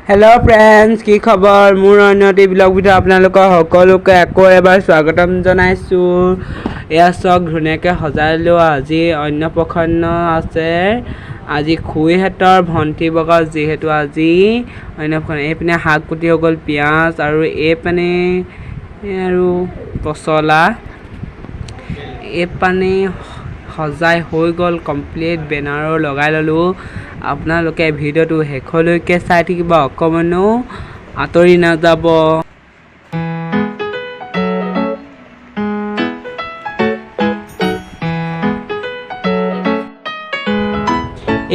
Hello' friends, কি খবৰ? মোৰ অন্যটি ব্লগ ভিডিঅ' আপোনালোকৰ সকলোকে আকৌ এবাৰ স্বাগতম জনাইছোঁ। এয়া চাওক, ধুনীয়াকৈ সজাই লোৱা। আজি অন্নপ্ৰসন্ন আছে। আজি খুৰীহঁতৰ ভণ্টি বগা, যিহেতু আজি অন্নপ্ৰসন্ন। এইপিনে শাক কুটি হৈ গ'ল, পিঁয়াজ আৰু এইপিনে আৰু পচলা। এইপিনে সজাই হৈ গ'ল কমপ্লিট। বেনাৰো লগাই ল'লোঁ। আপোনালোকে ভিডিঅ'টো শেষলৈকে চাই থাকিব, অকণমানো আঁতৰি নাযাব।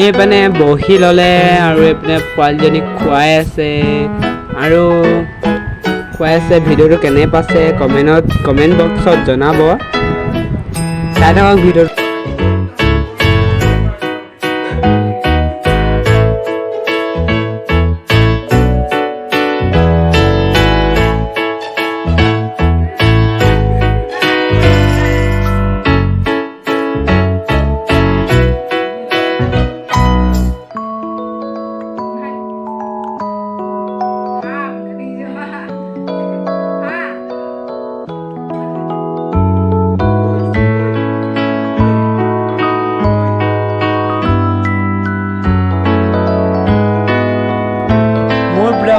এইপিনে বহি ল'লে আৰু এইপিনে পোৱালীজনীক খুৱাই আছে আৰু খুৱাই আছে। ভিডিঅ'টো কেনে পাইছে কমেণ্ট বক্সত জনাব। চাই থাকক ভিডিঅ'টো।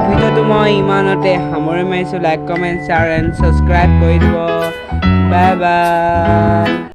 ভিডিঅ'টো মই ইমানতে সামৰি মাৰিছোঁ। Like, comment, share and subscribe কৰি দিব। Bye bye.